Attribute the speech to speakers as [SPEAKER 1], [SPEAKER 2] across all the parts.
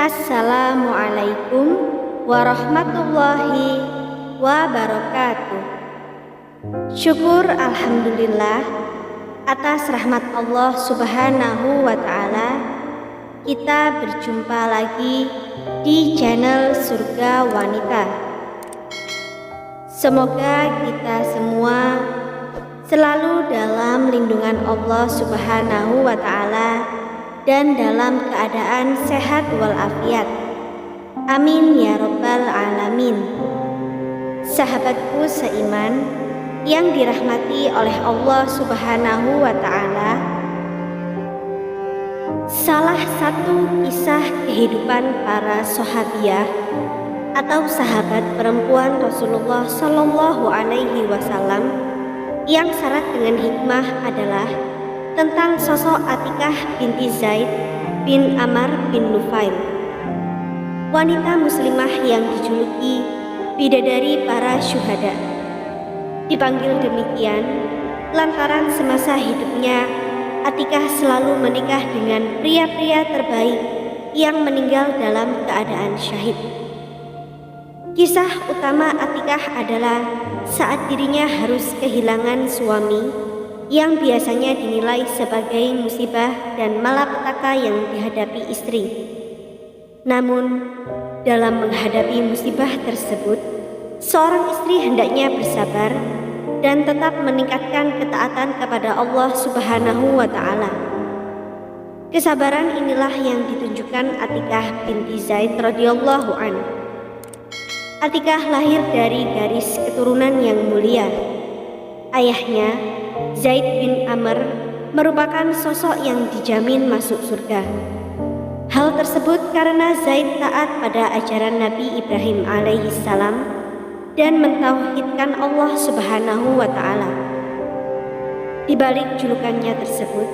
[SPEAKER 1] Assalamualaikum warahmatullahi wabarakatuh. Syukur alhamdulillah atas rahmat Allah Subhanahu wa Ta'ala, kita berjumpa lagi di channel Surga Wanita. Semoga kita semua selalu dalam lindungan Allah Subhanahu wa Ta'ala dan dalam keadaan sehat walafiat. Amin ya rabbal alamin. Sahabatku seiman yang dirahmati oleh Allah Subhanahu wa Ta'ala, salah satu kisah kehidupan para sahabiah atau sahabat perempuan Rasulullah Shallallahu Alaihi Wasallam yang syarat dengan hikmah adalah tentang sosok Atikah binti Zaid bin Amr bin Nufail, wanita muslimah yang dijuluki bidadari para syuhada. Dipanggil demikian lantaran semasa hidupnya Atikah selalu menikah dengan pria-pria terbaik yang meninggal dalam keadaan syahid. Kisah utama Atikah adalah saat dirinya harus kehilangan suami yang biasanya dinilai sebagai musibah dan malapetaka yang dihadapi istri. Namun, dalam menghadapi musibah tersebut, seorang istri hendaknya bersabar dan tetap meningkatkan ketaatan kepada Allah Subhanahu wa Ta'ala. Kesabaran inilah yang ditunjukkan Atikah binti Zaid radhiyallahu an. Atikah lahir dari garis keturunan yang mulia. Ayahnya Zaid bin Amr merupakan sosok yang dijamin masuk surga. Hal tersebut karena Zaid taat pada ajaran Nabi Ibrahim alaihissalam dan mentauhidkan Allah Subhanahu wa Ta'ala. Di balik julukannya tersebut,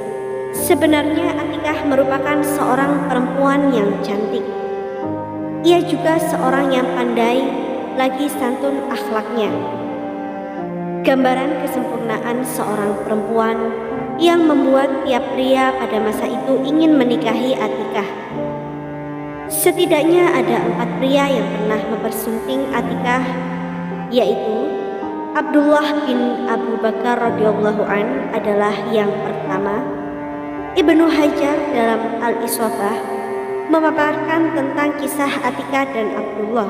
[SPEAKER 1] sebenarnya Atikah merupakan seorang perempuan yang cantik. Ia juga seorang yang pandai lagi santun akhlaknya. Gambaran kesempurnaan seorang perempuan yang membuat tiap pria pada masa itu ingin menikahi Atikah. Setidaknya ada 4 pria yang pernah mempersunting Atikah, yaitu Abdullah bin Abu Bakar radhiyallahu an adalah yang pertama. Ibnu Hajar dalam Al-Isabah memaparkan tentang kisah Atikah dan Abdullah,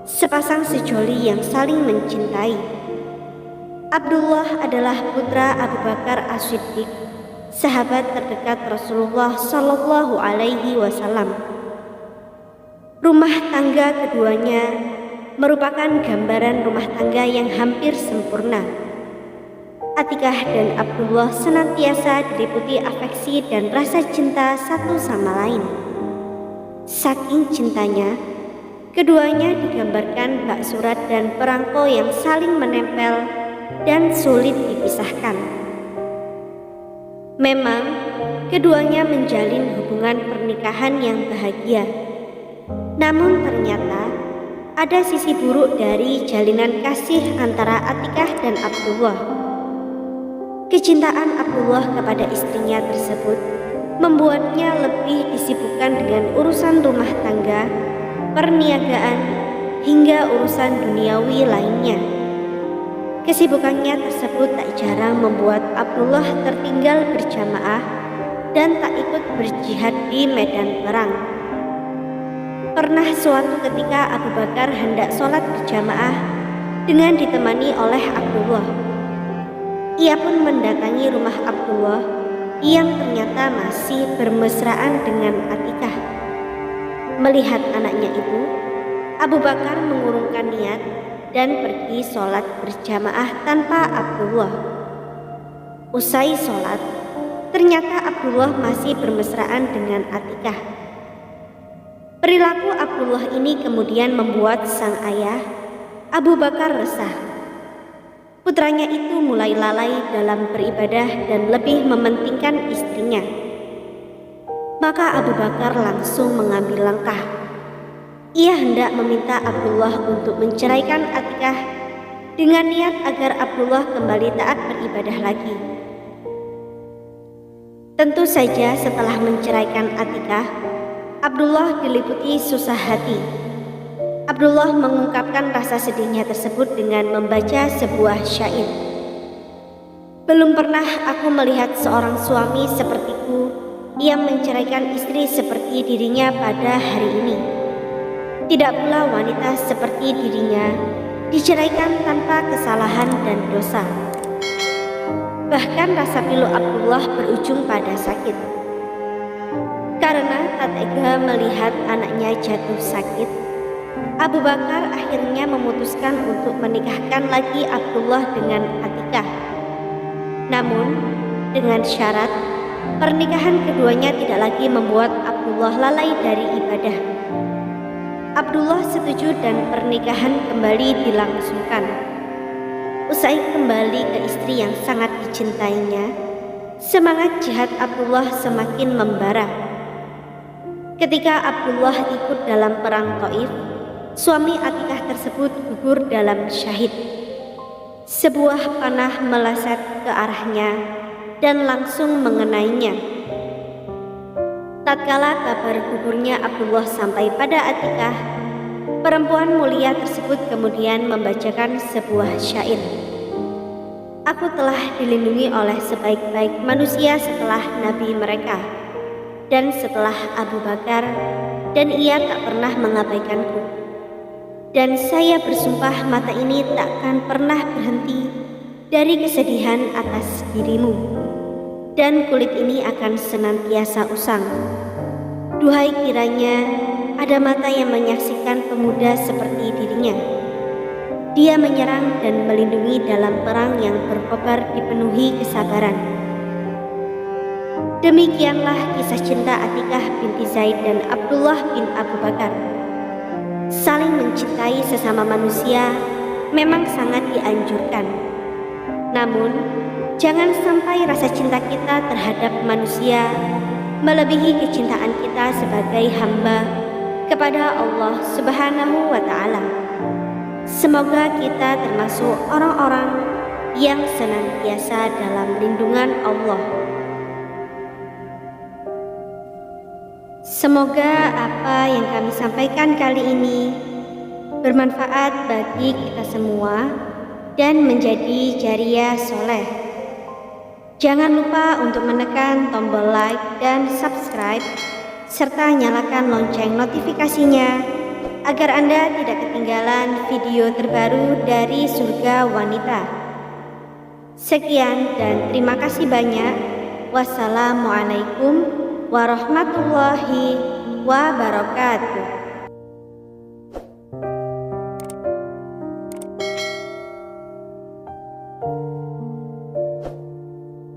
[SPEAKER 1] sepasang sejoli yang saling mencintai. Abdullah adalah putra Abu Bakar As-Siddiq, sahabat terdekat Rasulullah Shallallahu Alaihi Wasallam. Rumah tangga keduanya merupakan gambaran rumah tangga yang hampir sempurna. Atikah dan Abdullah senantiasa diliputi afeksi dan rasa cinta satu sama lain. Saking cintanya, keduanya digambarkan bak surat dan perangko yang saling menempel dan sulit dipisahkan. Memang keduanya menjalin hubungan pernikahan yang bahagia. Namun ternyata ada sisi buruk dari jalinan kasih antara Atikah dan Abdullah. Kecintaan Abdullah kepada istrinya tersebut membuatnya lebih disibukkan dengan urusan rumah tangga, perniagaan, hingga urusan duniawi lainnya. Kesibukannya tersebut tak jarang membuat Abdullah tertinggal berjamaah dan tak ikut berjihad di medan perang. Pernah suatu ketika Abu Bakar hendak sholat berjamaah dengan ditemani oleh Abdullah. Ia pun mendatangi rumah Abdullah yang ternyata masih bermesraan dengan Atikah. Melihat anaknya itu, Abu Bakar mengurungkan niat dan pergi sholat berjamaah tanpa Abdullah. Usai sholat, ternyata Abdullah masih bermesraan dengan Atikah. Perilaku Abdullah ini kemudian membuat sang ayah, Abu Bakar, resah. Putranya itu mulai lalai dalam beribadah dan lebih mementingkan istrinya. Maka Abu Bakar langsung mengambil langkah. Ia hendak meminta Abdullah untuk menceraikan Atikah dengan niat agar Abdullah kembali taat beribadah lagi. Tentu saja setelah menceraikan Atikah, Abdullah diliputi susah hati. Abdullah mengungkapkan rasa sedihnya tersebut dengan membaca sebuah syair. Belum pernah aku melihat seorang suami sepertiku yang menceraikan istri seperti dirinya pada hari ini. Tidak pula wanita seperti dirinya diceraikan tanpa kesalahan dan dosa. Bahkan rasa pilu Abdullah berujung pada sakit. Karena tak tega melihat anaknya jatuh sakit, Abu Bakar akhirnya memutuskan untuk menikahkan lagi Abdullah dengan Atikah. Namun, dengan syarat pernikahan keduanya tidak lagi membuat Abdullah lalai dari ibadah. Abdullah setuju dan pernikahan kembali dilangsungkan. Usai kembali ke istri yang sangat dicintainya, semangat jihad Abdullah semakin membara. Ketika Abdullah ikut dalam perang Taif, suami Atikah tersebut gugur dalam syahid. Sebuah panah meleset ke arahnya dan langsung mengenainya. Tatkala kabar gugurnya Abdullah sampai pada Atikah, perempuan mulia tersebut kemudian membacakan sebuah syair. Aku telah dilindungi oleh sebaik-baik manusia setelah nabi mereka dan setelah Abu Bakar, dan ia tak pernah mengabaikanku. Dan saya bersumpah mata ini takkan pernah berhenti dari kesedihan atas dirimu, dan kulit ini akan senantiasa usang. Duhai kiranya ada mata yang menyaksikan pemuda seperti dirinya. Dia menyerang dan melindungi dalam perang yang berkobar dipenuhi kesabaran. Demikianlah kisah cinta Atikah binti Zaid dan Abdullah bin Abu Bakar. Saling mencintai sesama manusia memang sangat dianjurkan. Namun, jangan sampai rasa cinta kita terhadap manusia melebihi kecintaan kita sebagai hamba kepada Allah Subhanahu wa Ta'ala. Semoga kita termasuk orang-orang yang senantiasa dalam lindungan Allah. Semoga apa yang kami sampaikan kali ini bermanfaat bagi kita semua dan menjadi jariah soleh. Jangan lupa untuk menekan tombol like dan subscribe serta nyalakan lonceng notifikasinya agar Anda tidak ketinggalan video terbaru dari Surga Wanita. Sekian dan terima kasih banyak. Wassalamualaikum warahmatullahi wabarakatuh.